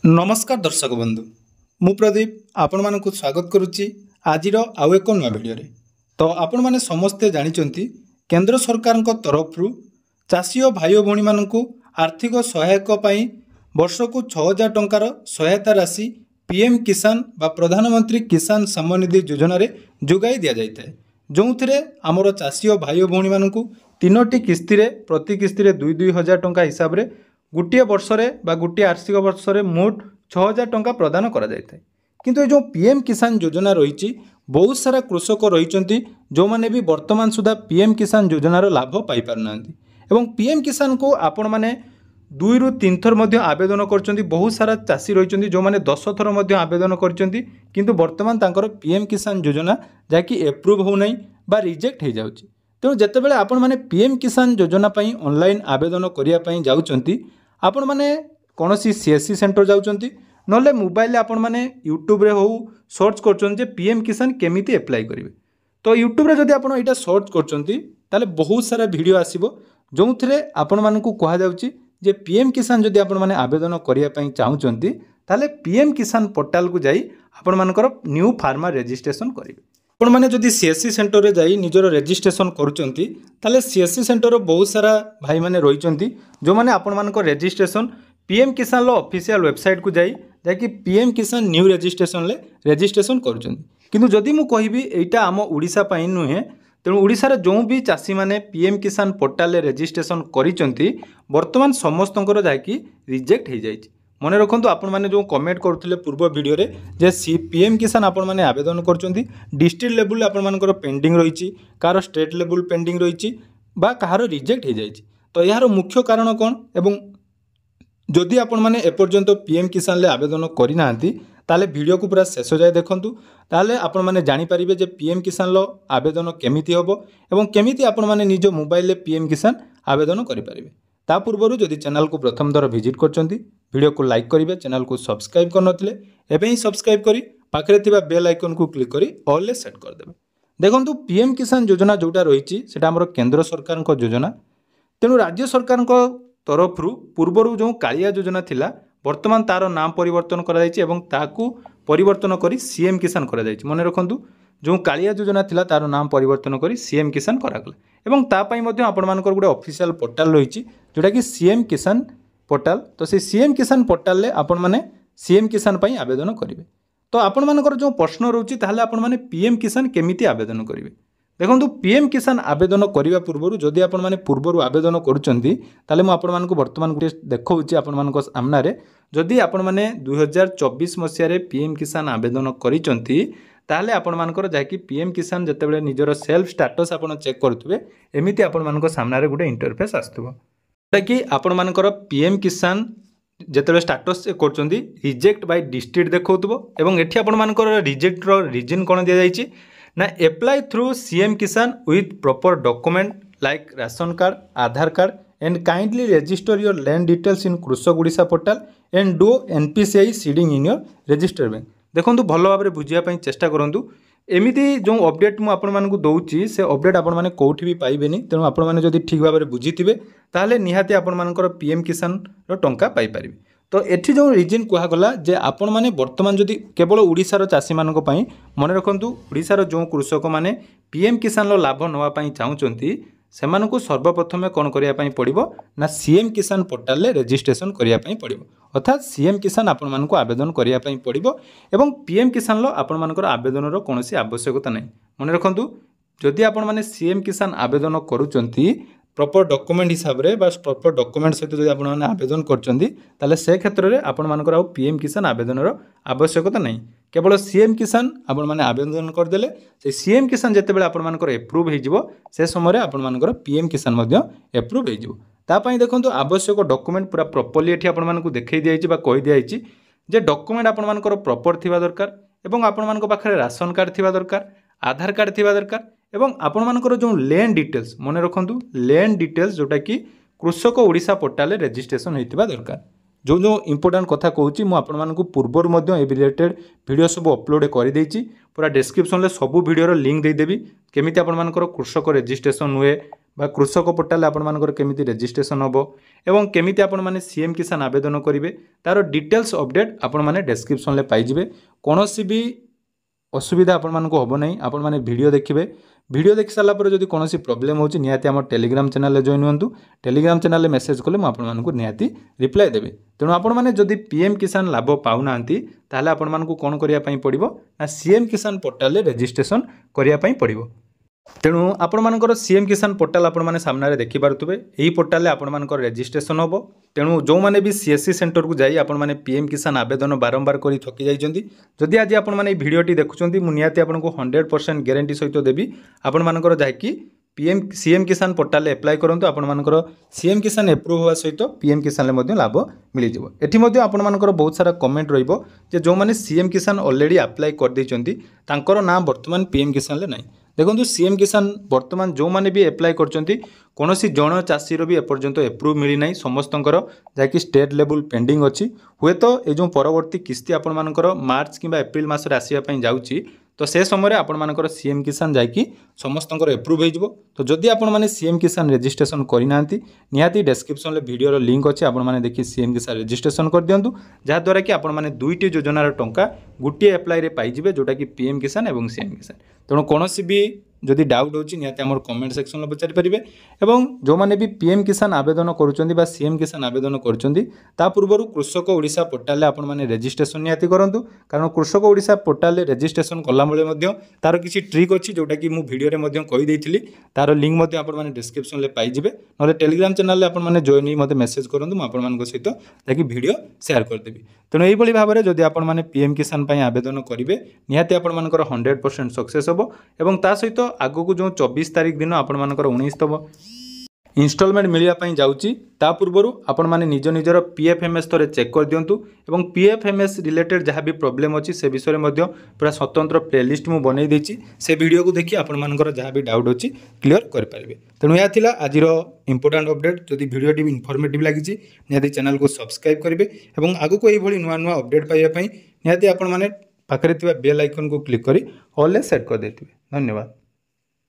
नमस्कार दर्शक बंधु मु प्रदीप आपण मानक स्वागत करुच्ची आज आउ एक नया भिडियो तो आपण मैंने समस्ते जानते केंद्र सरकार तरफ चाषी और भाई भौणी मानक आर्थिक सहायक वर्ष को 6,000 टंकार सहायता राशि पीएम किसान बा प्रधानमंत्री किसान सम्मान निधि योजन जोगाई दि जाए जो थे आमर चाषी और भाई भौणी मानक 3टी किस्ती प्रति किस्ती 2,000 टंका हिसाब से गोटे वर्ष गोटे आर्थिक वर्ष मोट 6,000 टंका प्रदान करा जाए किंतु जो पीएम किसान योजना रही बहुत सारा कृषक रही जो मैंने भी वर्तमान सुधा पीएम किसान योजनार लाभ पाई पारना एवं पीएम किसान को आपण मैंने 2 ରୁ 3 थर आवेदन कर बहुत सारा चाषी रही जो मैंने 10 थर आवेदन कर वर्तमान तांकर पीएम किसान योजना जहाँकि एप्रूव हो नहीं बा रिजेक्ट हो जाउछि। तेणु जितेबाला आपण मैंने पीएम किसान योजना ऑनलाइन आवेदन करने जाउछंती आपण मैंने कौन सीएससी सेंटर जाउछंती नले मोबाइल आपण मैंने यूट्यूब रे हो सर्च कर पीएम किसान केमिति एप्लाई करेंगे तो यूट्यूब रे जदि आपण एटा सर्च करछंती ताले बहुत सारा वीडियो आसीबो जो थे आपण मानकु कहा जाउछि जे पीएम किसान जदि आपण माने आवेदन करिया पई चाहुचंती ताले पीएम किसान पोर्टल को जाई आपण मानकर न्यू फार्मर रजिस्ट्रेशन करेंगे। आपण माने जदि सीएससी सेंटर रे जाई निजर रजिस्ट्रेशन करूचंती ताले सीएससी सेंटर रो बहुत सारा भाई माने रहिचंती जो माने आपण मानकर रजिस्ट्रेशन पीएम किसान लो ऑफिशियल वेबसाइट को जाई जाकि पीएम किसान न्यू रजिस्ट्रेशन ले रजिस्ट्रेशन करूचंती किंतु जदि मु कहिबी एटा आम ओडिशा पई नुहे तेणु ओडिशार जो भी चाषी मैंने पीएम किसान पोर्टाल रजिस्ट्रेशन करिसेंती वर्तमान समस्तंकर जाकि रिजेक्ट हो जाए। मन रखु आपण मैंने जो कमेंट करते पूर्व वीडियो रे जे पीएम किसान आपण मैंने आवेदन करछंती डिस्ट्रिक्ट लेवल आपण मानकर पेंडिंग रही कार स्टेट लेवल पेंडिंग रही कहार रिजेक्ट हो जाए तो यार मुख्य कारण कौन एवं जदि आपण मैंने एपर्यंत पीएम किसान ले आवेदन करना ताले वीडियो को पूरा शेष जाए देखंतु ताले आपण माने जानि परिबे जे पीएम किसान लो आवेदन केमिति होबो एवं केमिति आपण माने निज मोबाइल ले पीएम किसान आवेदन करि परिबे। ता पूर्वरु जदि चैनल को प्रथम दर विजिट करचंती वीडियो को लाइक करिवे चैनल को सब्सक्राइब करनथिले एबे ही सब्सक्राइब करी पाखरे थिबा बेल आइकन को क्लिक करी ऑल ले सेट कर देबे। देखंतु पीएम किसान योजना जोटा रहिछि सेटा हमर केंद्र सरकार को योजना तेनु राज्य सरकार को तरफ पूर्वरु जो कालिया योजना थिला वर्तमान तार नाम परिवर्तन परिवर्तन करी सीएम किसान करा जायछि। मन रखंतु जो कालिया योजना थिला तार नाम परिवर्तन करी सीएम किसान करागला एवं तापाई मध्य आपण मानकर गुटे ऑफिशियल पोर्टल रही जोटा कि सीएम किसान पोर्टल तो से सीएम किसान पोर्टल ले आपण माने सीएम किसान पई आवेदन करेंगे। तो आपण मानकर जो प्रश्न रोची ताहले आपण माने पीएम किसान केमिति आवेदन करेंगे। देखो पीएम किसान आवेदन करने पूर्व जदि आपण माने पूर्व आवेदन करुचंती ताले मु आपण मानक वर्तमान गुटे देखौछि आपण मानक सामने जदि आपण माने 2024 मसिया रे पीएम किसान आवेदन करिचंती ताले आपण मानकर जाकि पीएम किसान जतेबेले निजर सेल्फ स्टेटस आपण चेक करथुबे एमिति आपण मानक सामने गुटे इंटरफेस आस्तबो जोटा कि आपण मानकर पीएम किसान जेतेबेले स्टेटस चेक करचंती रिजेक्ट बाय डिस्ट्रिक्ट देखौतबो एवं एठी आपण मानकर रिजेक्ट रो रीजन कोन दिया जायछि ना apply through CM Kisan with proper document like ration card Aadhaar card and kindly register your land details in Krushak Odisha portal and do NPCI seeding in your register bank. देखो भल भाव में बुझापी चेष्टा करूँ एमती जो अपडेट मुझे आपण मानक दौची से अपडेट आपण माने कोठी भी पाइबेनी तेणु आपण माने जदि ठीक भाव में बुझीथिबे ताहले निहाती आपण मानकर पीएम किसान रो टंका पाई परिबे। तो एठी जो रिजन कहगला जे आपण माने वर्तमान जदि केवल ओडिशार चाषी मानक पई मन रखंतु ओडिशार जो कृषक माने पीएम किसान लो लाभ नवा पई चाहुचंती सेमानकु सर्वप्रथम कौन करिया पई पड़िबो ना सीएम किसान पोर्टल ले रजिस्ट्रेशन करिया पई पड़िबो अर्थात सीएम किसान आपण मानकु आवेदन करिया पई पड़िबो एवं पीएम किसान लो आपण मानकर आवेदन रो कोनोसी आवश्यकता नै। मन रखंतु जदि आपण माने सीएम किसान आवेदन करूचंती प्रॉपर डॉक्यूमेंट हिसाब रे बस प्रॉपर डॉक्यूमेंट सहित जदि आपण माने आवेदन करचंती ताले से क्षेत्र रे आपण मानकर आ पीएम किसान आवेदन रो आवश्यकता नै केवल सीएम किसान आपण माने आवेदन कर देले से सीएम किसान जेतेबेले आपण मानकर एप्रूव हे जिवो से समय रे आपण मानकर पीएम किसान मध्य एप्रूव हे जिवो। ता पई देखंतु आवश्यक डॉक्यूमेंट पूरा प्रॉपर्ली एठी आपण मानकु देखै दियाइछि बा कहि दियाइछि जे डॉक्यूमेंट आपण मानकर प्रॉपर थिबा दरकार एवं आपण मानक पाखरे राशन कार्ड थिबा दरकार आधार कार्ड थिबा दरकार एवं आपण मानकर जो लैंड डिटेल्स मन रखंतु लैंड डिटेल्स जोटा कि कृषक ओडिशा पोर्टल रजिस्ट्रेशन होइतिबा दरकार। जो जो इंपोर्टेंट कथा कहूँ मुझे पूर्वर रिलेटेड वीडियो सब अपलोड कर पूरा डिस्क्रिप्शन में सब वीडियो लिंक देदेवी केमिति आपण मानकर कृषक रजिस्ट्रेशन हुए बा कृषक पोर्टाल आपनकर केमिति रजिस्ट्रेशन होबो एवं केमिति आपण माने सीएम किसान आवेदन करिवे तार डिटेल्स अपडेट आपण माने डिस्क्रिप्शन ले पाई जिवे। कोनोसी भी असुविधा आपण मानको होबो नै। आपण माने वीडियो देखिबे, वीडियो देखि साला पर जदि कोनोसी प्रॉब्लम होची निहाती हमर टेलीग्राम चैनल ले जॉइन हुंतु। टेलीग्राम चैनल ले मेसेज कले म आपण मानको निहाती रिप्लाई देबे। तेणु आपण माने जदि पीएम किसान लाभ पाउ नांती ताले आपण मानको कोन करिया पई पड़िबो ना सीएम किसान पोर्टाल ले रजिस्ट्रेशन करिया पई पड़िबो। तेणु आपण मानकर सीएम किसान पोर्टाल आपण माने सामने देखि पारुतबे। एही पोर्टाल ले आपण मानकर रजिस्ट्रेशन होबो। तेणु जो माने भी सीएससी सेंटर को जाई आपण माने पीएम किसान आवेदन बारंबार करी थकी जाइछन्ती। जदि आज आपण माने वीडियोटी देखुछन्ती मु निहाती आपनको 100% ग्यारंटी सहित देबी आपण मानकर जाकी पीएम सीएम किसान पोर्टाल ले अप्लाई करंतु। आपण मानकर सीएम किसान अप्रूव होवा सहित पीएम किसान ले मध्ये लाभ मिली जिवो। एठी मध्ये आपण मानकर बहुत सारा कमेंट रहिबो जे जो माने सीएम किसान ऑलरेडी अप्लाई कर दैछन्ती तांकर नाम वर्तमान पीएम किसान ले नाही। देखो सीएम किसान वर्तमान जो माने भी एप्लाय करचंती कोनोसी जन चाषीर भी एपर्यंत एप्रूव मिली नाही। समस्तंकर जाकि स्टेट लेवल पेंडिंग अछि। हुए तो ए जो परवर्ती किस्ती आपण मानकर मार्च किंबा एप्रिल मासरे आसीया पई जाउची तो से समय आपण मानकर सीएम किसान जाकि समस्तंकर एप्रूव हो जिवो। तो जदि आपण माने सीएम किसान रजिस्ट्रेशन करि नांती निहाती डिस्क्रिप्शन ले वीडियो रो लिंक अछि। आपण माने देखि सीएम किसान रजिस्ट्रेशन कर दियंतु जहा द्वारा कि आपण माने दुईटी योजनार टंका गुटिए एप्लाई रे पाई जिवे जोटा कि पीएम किसान एवं सीएम किसान। तेणु कोनोसी भी जदि डाउट होची निहाती हमर कमेंट सेक्शन में पचारि परिबे। एवं जो माने भी पीएम किसान आवेदन करूचंदी बा सीएम किसान आवेदन करूचंदी ता पूर्वरु कृषक ओडिशा पोर्टाल ले आपण माने रजिस्ट्रेशन निहाती करंतु। कारण कृषक ओडिशा पोर्टाल ले रजिस्ट्रेशन कला बेले मध्ये तार किछि ट्रिक अछि जोटा कि मु वीडियो रे मध्ये कहि दैथिली। तार लिंक मध्ये आपण माने डिस्क्रिप्शन ले पाई जिवे। नले टेलीग्राम चैनल ले आपण माने जॉइन ही मध्ये मेसेज करंतु म आपण मानको सहित ताकि वीडियो शेयर कर देबी। तेणु एही भली भाबरे जदि आपण माने पीएम किसान पई आवेदन करिवे निहाती आपण मानकर 100% सक्सेस होबो। एवं ता सहित आगो जो 24 तारिख दिन आपण मानकर 19तम इंस्टॉलमेंट मिलिया पई जाउची ता पूर्वरु आपण माने निज निजर पीएफएमएस थरे चेक कर दियंतु। एवं पीएफएमएस रिलेटेड जहाँ भी प्रॉब्लम अछि से विषय में मध्य पूरा स्वतंत्र प्लेलिस्ट मु बनै देछि। से वीडियो को देखि आपण मानकर जहाँ भी डाउट अछि क्लियर कर पारिबे। तेणु या थिला आजिर इंपोर्टेंट अपडेट। जदि वीडियोटी इनफॉर्मेटिव लागिछि निहाती चैनल को सब्सक्राइब करिवे एवं आगो को एही भली नुवा नुवा अपडेट पाइबा पई निहाती आपण माने पाखरे थिबा बेल आइकन को क्लिक करी ऑल ले सेट कर देथिबे। धन्यवाद।